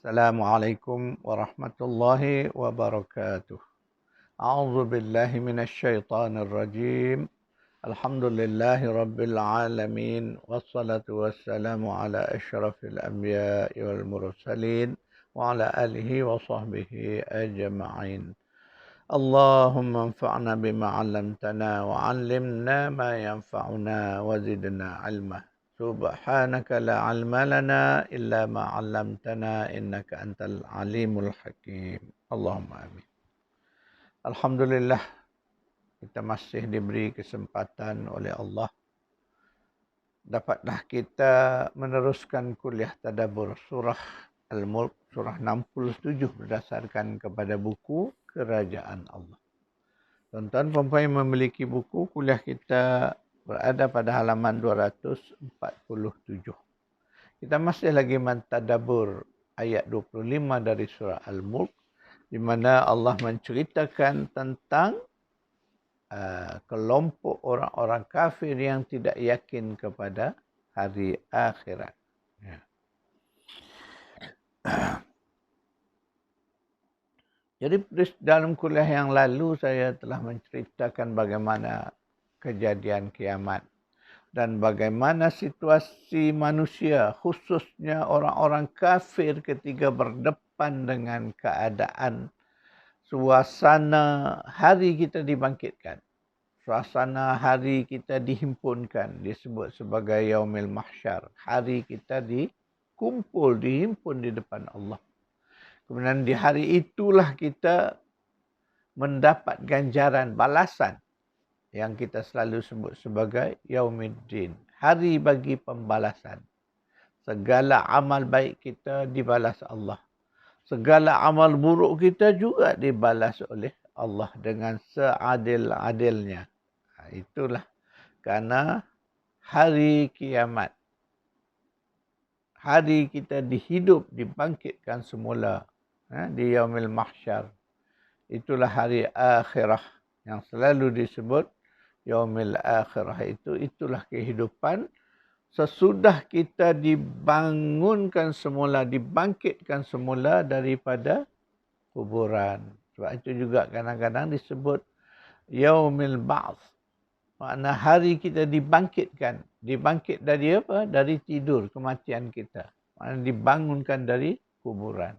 Assalamualaikum warahmatullahi wabarakatuh. A'udzu billahi minasy syaithanir rajim. Alhamdulillahi rabbil alamin wassalatu wassalamu ala asyrafil anbiya'i wal mursalin wa ala alihi wa sahbihi ajma'in. Allahumma anfa'na bima 'allamtana wa 'allimna ma yanfa'una wa zidna 'ilma. Subhanaka la 'ilma lana illa ma 'allamtana innaka antal alimul hakim. Allahumma amin. Alhamdulillah, kita masih diberi kesempatan oleh Allah. Dapatlah kita meneruskan kuliah tadabbur surah Al-Mulk, surah 67 berdasarkan kepada buku Kerajaan Allah. Tuan-tuan perempuan yang memiliki buku, kuliah kita berada pada halaman 247. Kita masih lagi mentadabbur ayat 25 dari surah Al-Mulk, di mana Allah menceritakan tentang kelompok orang-orang kafir yang tidak yakin kepada hari akhirat. Ya. Jadi dalam kuliah yang lalu saya telah menceritakan bagaimana kejadian kiamat dan bagaimana situasi manusia, khususnya orang-orang kafir ketika berdepan dengan keadaan suasana hari kita dibangkitkan. Suasana hari kita dihimpunkan, disebut sebagai Yaumil Mahsyar. Hari kita dihimpun di depan Allah. Kemudian di hari itulah kita mendapat ganjaran, balasan yang kita selalu sebut sebagai Yaumiddin. Hari bagi pembalasan. Segala amal baik kita dibalas Allah. Segala amal buruk kita juga dibalas oleh Allah dengan seadil-adilnya. Itulah karena hari kiamat. Hari kita dihidup, dibangkitkan semula di Yaumil Mahsyar. Itulah hari akhirah yang selalu disebut Yaumil Akhirah. Itulah kehidupan sesudah kita dibangunkan semula, dibangkitkan semula daripada kuburan. Sebab itu juga kadang-kadang disebut Yaumil Ba'ts. Makna hari kita dibangkitkan. Dibangkit dari apa? Dari tidur, kematian kita. Makna dibangunkan dari kuburan.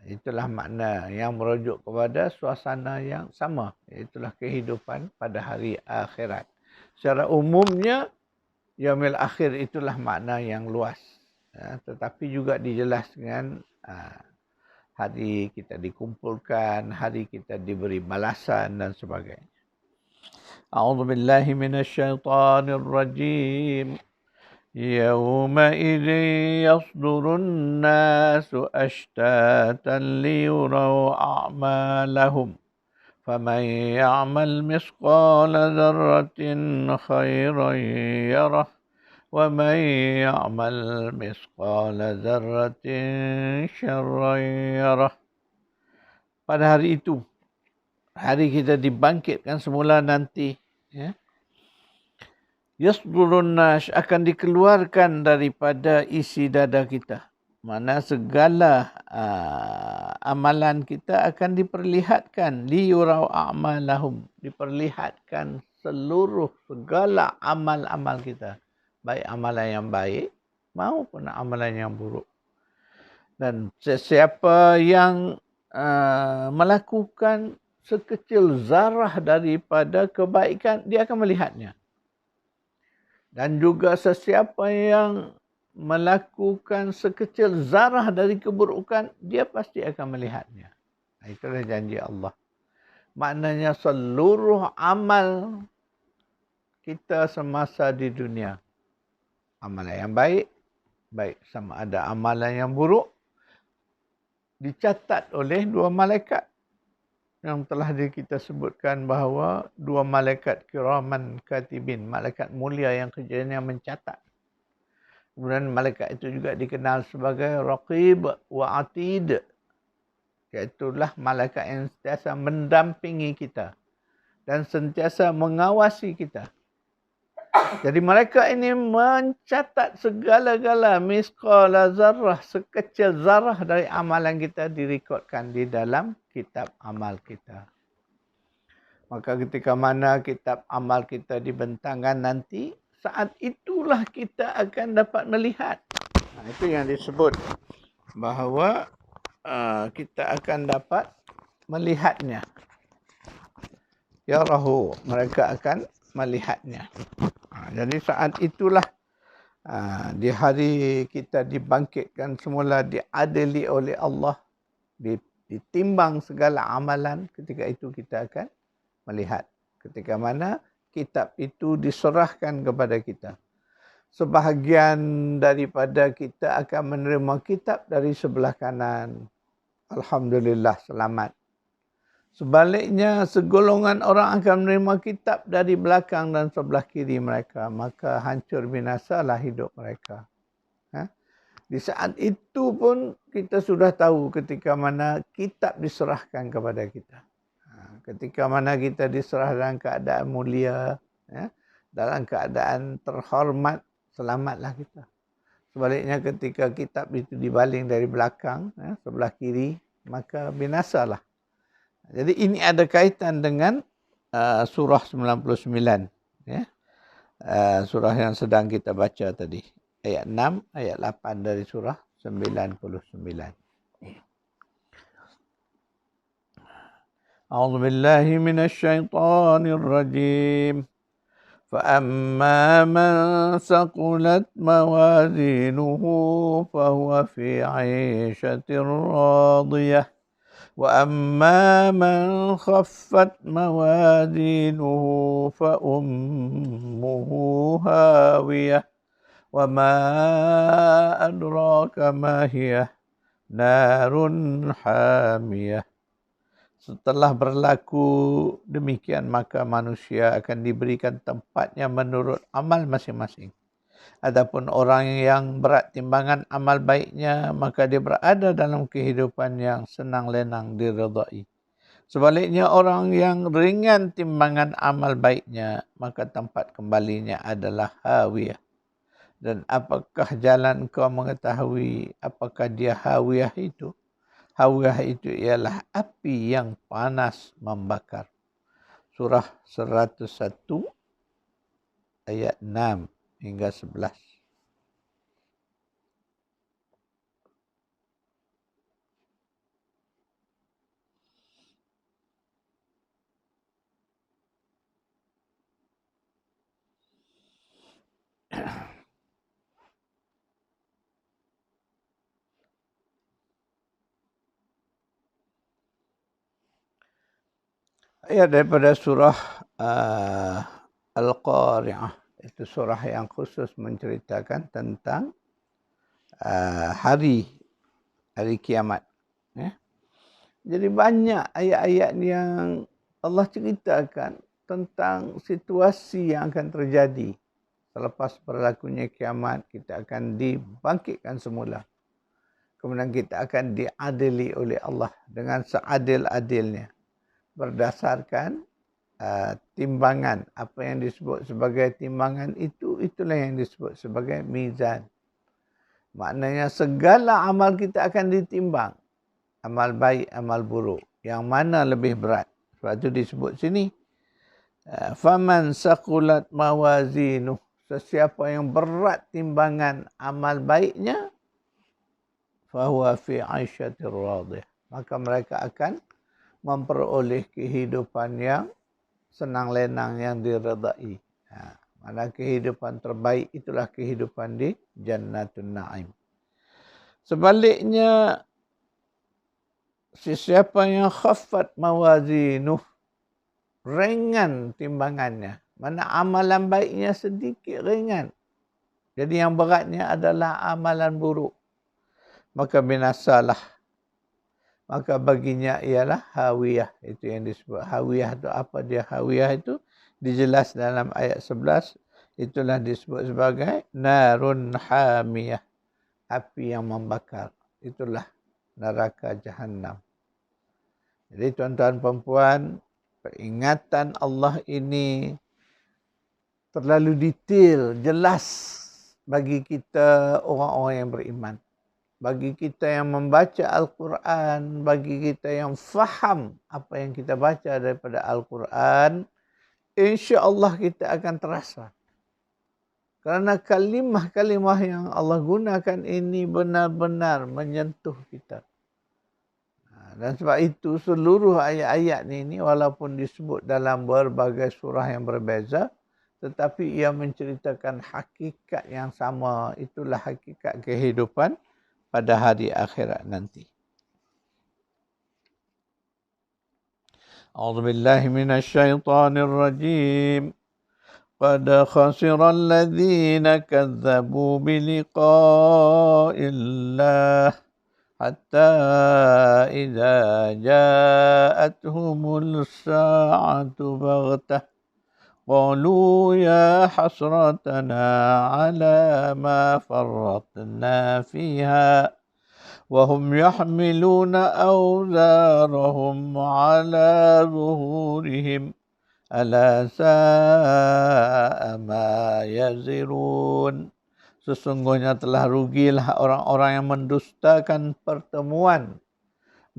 Itulah makna yang merujuk kepada suasana yang sama. Itulah kehidupan pada hari akhirat. Secara umumnya, Yaumil Akhir itulah makna yang luas. Tetapi juga dijelaskan hari kita dikumpulkan, hari kita diberi balasan dan sebagainya. A'udzu billahi minasyaitonir rajim. يومئذ يصدر الناس أشتاتا ليروا أعمالهم فمن يعمل مثقال ذرة خيرا يره ومن يعمل مثقال ذرة شرا يره. Pada hari itu, hari kita dibangkitkan semula nanti, yasdurun nas, akan dikeluarkan daripada isi dada kita. Mana segala amalan kita akan diperlihatkan. Liyurau a'malahum, diperlihatkan seluruh segala amal-amal kita. Baik amalan yang baik maupun amalan yang buruk. Dan sesiapa yang melakukan sekecil zarah daripada kebaikan, dia akan melihatnya. Dan juga sesiapa yang melakukan sekecil zarah dari keburukan, dia pasti akan melihatnya. Itulah janji Allah. Maknanya seluruh amal kita semasa di dunia, amalan yang baik, baik sama ada amalan yang buruk, dicatat oleh dua malaikat. Yang telah kita sebutkan bahawa dua malaikat kiraman katibin, malaikat mulia yang kerjanya mencatat. Kemudian malaikat itu juga dikenal sebagai Raqib wa Atid. Iaitulah malaikat yang sentiasa mendampingi kita dan sentiasa mengawasi kita. Jadi mereka ini mencatat segala-gala misqala zarrah, sekecil zarah dari amalan kita direkodkan di dalam kitab amal kita. Maka ketika mana kitab amal kita dibentangkan nanti, saat itulah kita akan dapat melihat. Itu yang disebut bahawa kita akan dapat melihatnya. Ya rahu, mereka akan melihatnya. Jadi saat itulah di hari kita dibangkitkan semula, diadili oleh Allah, ditimbang segala amalan, ketika itu kita akan melihat. Ketika mana kitab itu diserahkan kepada kita. Sebahagian daripada kita akan menerima kitab dari sebelah kanan. Alhamdulillah, selamat. Sebaliknya, segolongan orang akan menerima kitab dari belakang dan sebelah kiri mereka. Maka hancur binasalah hidup mereka. Di saat itu pun kita sudah tahu ketika mana kitab diserahkan kepada kita. Ketika mana kita diserah dalam keadaan mulia, dalam keadaan terhormat, selamatlah kita. Sebaliknya ketika kitab itu dibaling dari belakang, sebelah kiri, maka binasalah. Jadi ini ada kaitan dengan surah 99. Surah yang sedang kita baca tadi. Ayat 6, ayat 8 dari surah 99. أعوذ بالله من الشيطان الرجيم فأما من ثقلت موازينه فهو في عيشة راضية وأما من خفت موازينه فأمه هاوية وما أدراك ما هي نار حامية. Setelah berlaku demikian, maka manusia akan diberikan tempatnya menurut amal masing-masing. Adapun orang yang berat timbangan amal baiknya, maka dia berada dalam kehidupan yang senang lenang diredai. Sebaliknya, orang yang ringan timbangan amal baiknya, maka tempat kembalinya adalah hawiyah. Dan apakah jalan kau mengetahui apakah dia hawiyah itu? Hawiyah itu ialah api yang panas membakar. Surah 101 ayat 6 hingga 11. Ayat daripada surah Al-Qari'ah. Itu surah yang khusus menceritakan tentang hari kiamat. Jadi banyak ayat-ayat yang Allah ceritakan tentang situasi yang akan terjadi. Selepas berlakunya kiamat, kita akan dibangkitkan semula. Kemudian kita akan diadili oleh Allah dengan seadil-adilnya. Berdasarkan timbangan. Apa yang disebut sebagai timbangan itu, itulah yang disebut sebagai mizan. Maknanya segala amal kita akan ditimbang. Amal baik, amal buruk. Yang mana lebih berat? Sebab itu disebut sini. Faman saqulat mawazinuh. Sesiapa yang berat timbangan amal baiknya, fahuwa fi aisyatir radiyah. Maka mereka akan memperoleh kehidupan yang senang lenang, yang diredai. Mana kehidupan terbaik itulah kehidupan di Jannatun Na'im. Sebaliknya, sesiapa yang khaffat mawazinuh, ringan timbangannya. Mana amalan baiknya sedikit ringan. Jadi yang beratnya adalah amalan buruk. Maka binasalah. Maka baginya ialah hawiyah. Itu yang disebut hawiyah itu apa dia? Hawiyah itu dijelas dalam ayat 11. Itulah disebut sebagai narun hamiyah. Api yang membakar. Itulah neraka Jahannam. Jadi tuan-tuan perempuan, peringatan Allah ini terlalu detail, jelas bagi kita orang-orang yang beriman. Bagi kita yang membaca Al-Quran, bagi kita yang faham apa yang kita baca daripada Al-Quran, insya-Allah kita akan terasa. Kerana kalimah-kalimah yang Allah gunakan ini benar-benar menyentuh kita. Dan sebab itu seluruh ayat-ayat ini walaupun disebut dalam berbagai surah yang berbeza, tetapi ia menceritakan hakikat yang sama. Itulah hakikat kehidupan pada hari akhirat nanti. A'udzu billahi minasy syaithanir rajim. Qad khasira alladhina kadzdzabu biliqa'illah hatta idza ja'atuhumul sa'atu baghtah قالوا يا حسرتنا على ما فرطنا فيها وهم يحملون أوزارهم على ظهورهم ألا ساء ما يزرون. Sesungguhnya telah rugilah orang-orang yang mendustakan pertemuan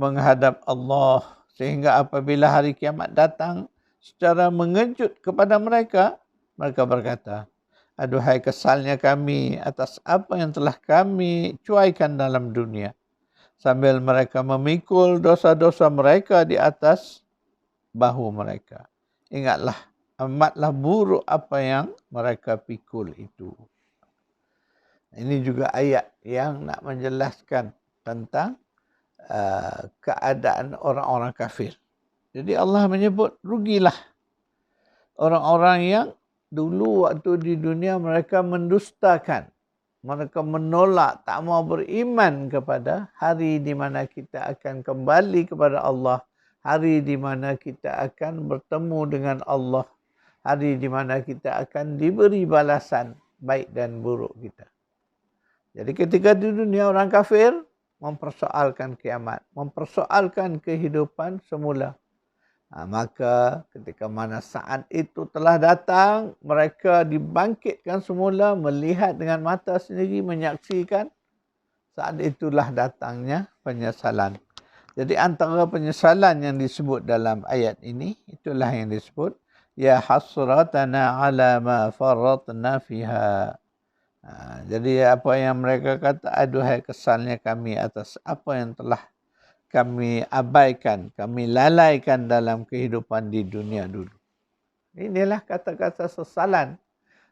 menghadap Allah, sehingga apabila hari kiamat datang secara mengejut kepada mereka, mereka berkata, aduhai kesalnya kami atas apa yang telah kami cuaikan dalam dunia. Sambil mereka memikul dosa-dosa mereka di atas bahu mereka. Ingatlah, amatlah buruk apa yang mereka pikul itu. Ini juga ayat yang nak menjelaskan tentang keadaan orang-orang kafir. Jadi Allah menyebut rugilah orang-orang yang dulu waktu di dunia mereka mendustakan. Mereka menolak, tak mau beriman kepada hari di mana kita akan kembali kepada Allah. Hari di mana kita akan bertemu dengan Allah. Hari di mana kita akan diberi balasan baik dan buruk kita. Jadi ketika di dunia orang kafir mempersoalkan kiamat. Mempersoalkan kehidupan semula. Maka ketika mana saat itu telah datang, mereka dibangkitkan semula, melihat dengan mata sendiri, menyaksikan. Saat itulah datangnya penyesalan. Jadi antara penyesalan yang disebut dalam ayat ini, itulah yang disebut ya hasratana ala ma farratna fiha. Jadi apa yang mereka kata, aduhai kesalnya kami atas apa yang telah kami abaikan, kami lalaikan dalam kehidupan di dunia dulu. Inilah kata-kata sesalan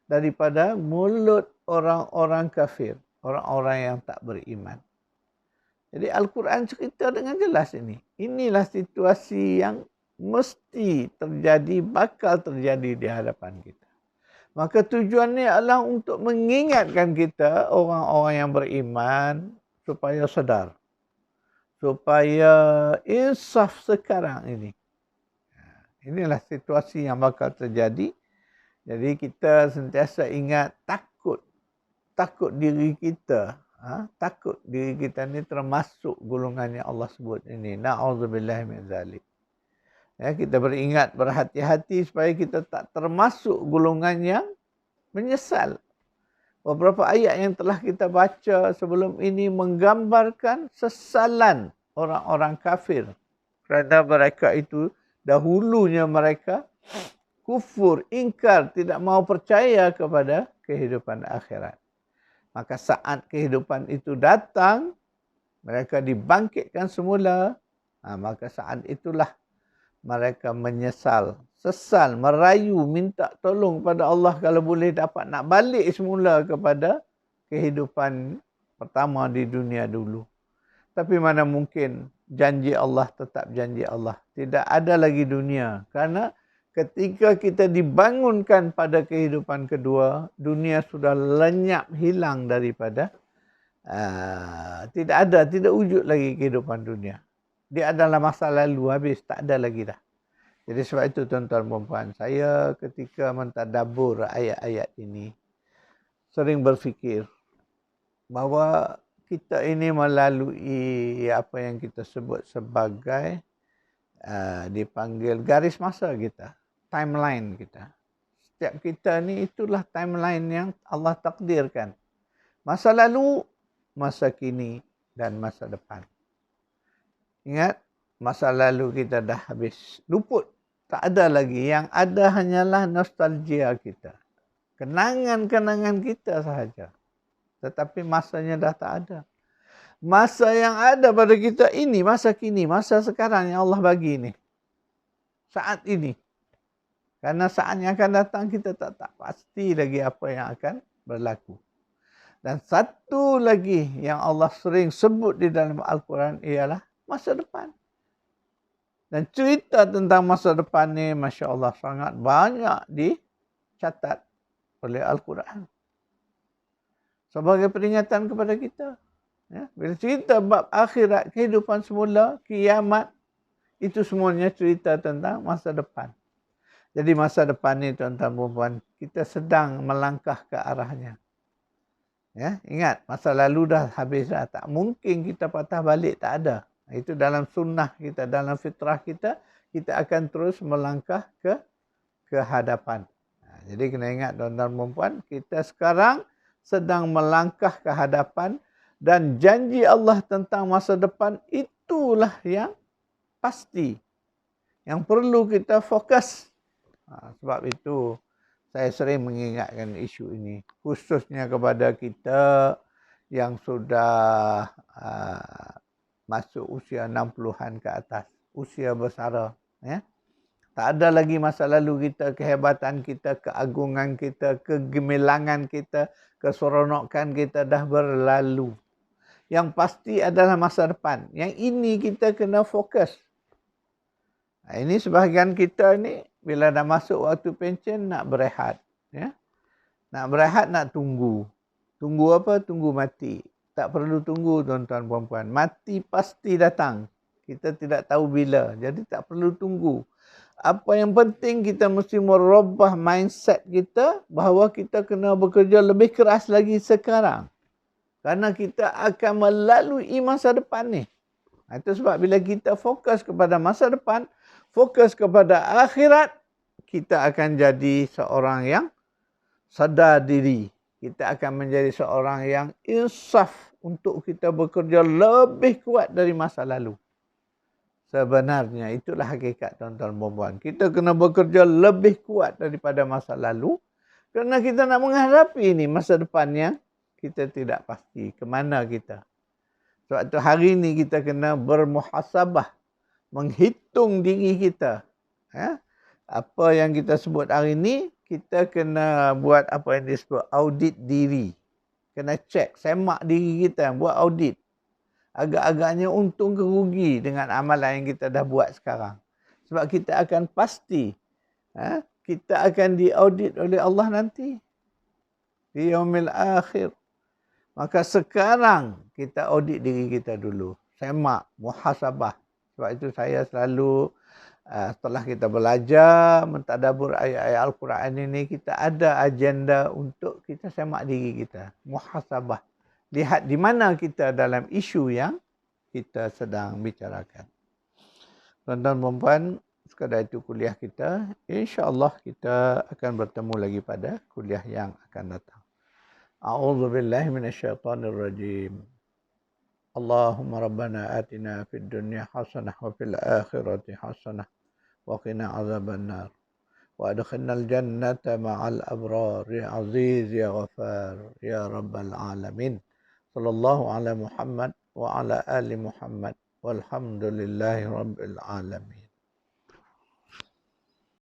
daripada mulut orang-orang kafir, orang-orang yang tak beriman. Jadi Al-Quran cerita dengan jelas ini. Inilah situasi yang mesti terjadi, bakal terjadi di hadapan kita. Maka tujuannya adalah untuk mengingatkan kita, orang-orang yang beriman, supaya sedar. Supaya insaf sekarang ini. Inilah situasi yang bakal terjadi. Jadi kita sentiasa ingat takut diri kita. Takut diri kita ni termasuk golongan yang Allah sebut ini. Na'udzubillahi min zalik. Kita beringat, berhati-hati supaya kita tak termasuk golongan yang menyesal. Beberapa ayat yang telah kita baca sebelum ini menggambarkan sesalan orang-orang kafir. Kerana mereka itu dahulunya mereka kufur, ingkar, tidak mau percaya kepada kehidupan akhirat. Maka saat kehidupan itu datang, mereka dibangkitkan semula. Maka saat itulah mereka menyesal, sesal, merayu, minta tolong pada Allah kalau boleh dapat nak balik semula kepada kehidupan pertama di dunia dulu. Tapi mana mungkin, janji Allah tetap janji Allah. Tidak ada lagi dunia. Kerana ketika kita dibangunkan pada kehidupan kedua, dunia sudah lenyap, hilang daripada, tidak wujud lagi kehidupan dunia. Dia adalah masa lalu, habis, tak ada lagi dah. Jadi sebab itu tuan-tuan dan puan, saya ketika mentadabbur ayat-ayat ini, sering berfikir bahawa kita ini melalui apa yang kita sebut sebagai dipanggil garis masa kita, timeline kita. setiap kita ni itulah timeline yang Allah takdirkan. Masa lalu, masa kini dan masa depan. Ingat, masa lalu kita dah habis luput. Tak ada lagi. Yang ada hanyalah nostalgia kita. Kenangan-kenangan kita sahaja. Tetapi masanya dah tak ada. Masa yang ada pada kita ini, masa kini, masa sekarang yang Allah bagi ni. Saat ini. Karena saat yang akan datang kita tak pasti lagi apa yang akan berlaku. Dan satu lagi yang Allah sering sebut di dalam Al-Quran ialah masa depan. Dan cerita tentang masa depan ni, Masya Allah, sangat banyak dicatat oleh Al-Quran. Sebagai peringatan kepada kita. Ya, bila cerita bab akhirat, kehidupan semula, kiamat, itu semuanya cerita tentang masa depan. Jadi masa depan ni tuan-tuan dan puan, kita sedang melangkah ke arahnya. Ya, ingat, masa lalu dah habis dah. Tak mungkin kita patah balik, tak ada. Itu dalam sunnah kita, dalam fitrah kita, kita akan terus melangkah ke hadapan. Jadi kena ingat tuan-tuan dan puan, kita sekarang sedang melangkah ke hadapan dan janji Allah tentang masa depan itulah yang pasti. Yang perlu kita fokus. Sebab itu saya sering mengingatkan isu ini. Khususnya kepada kita yang sudah masuk usia 60-an ke atas. Usia bersara. Ya? Tak ada lagi masa lalu kita, kehebatan kita, keagungan kita, kegemilangan kita, keseronokan kita dah berlalu. Yang pasti adalah masa depan. Yang ini kita kena fokus. Ini sebahagian kita ni bila dah masuk waktu pencen nak berehat. Ya? Nak berehat, nak tunggu. Tunggu apa? Tunggu mati. Tak perlu tunggu tuan-tuan puan-puan. Mati pasti datang. Kita tidak tahu bila. Jadi tak perlu tunggu. Apa yang penting kita mesti merubah mindset kita bahawa kita kena bekerja lebih keras lagi sekarang. Kerana kita akan melalui masa depan ni. Itu sebab bila kita fokus kepada masa depan, fokus kepada akhirat, kita akan jadi seorang yang sadar diri. Kita akan menjadi seorang yang insaf untuk kita bekerja lebih kuat dari masa lalu. Sebenarnya itulah hakikat tuan-tuan dan puan-puan. Kita kena bekerja lebih kuat daripada masa lalu. Kerana kita nak menghadapi ini masa depan yang kita tidak pasti ke mana kita. Sebab itu hari ini kita kena bermuhasabah. Menghitung diri kita. Ya? Apa yang kita sebut hari ini, kita kena buat apa yang disebut audit diri. Kena cek, semak diri kita, buat audit. Agak-agaknya untung ke rugi dengan amalan yang kita dah buat sekarang. Sebab kita akan pasti, kita akan diaudit oleh Allah nanti. Di yaumil akhir. Maka sekarang kita audit diri kita dulu. Semak, muhasabah. Sebab itu saya selalu setelah kita belajar mentadabbur ayat-ayat Al-Quran ini, kita ada agenda untuk kita semak diri kita. Muhasabah. Lihat di mana kita dalam isu yang kita sedang bicarakan. Tuan-tuan dan puan, sekadar itu kuliah kita. InsyaAllah kita akan bertemu lagi pada kuliah yang akan datang. A'udzubillahi minasyaitonirrajim. Allahumma rabbana atina fid dunya hasanah wa fil akhirati hasanah wa qina azabannar. Wa adkhilnal jannata ma'al abrar ya aziz ya ghafar ya rabbal alamin. Sallallahu ala Muhammad wa ala ali Muhammad walhamdulillahi rabbil alamin.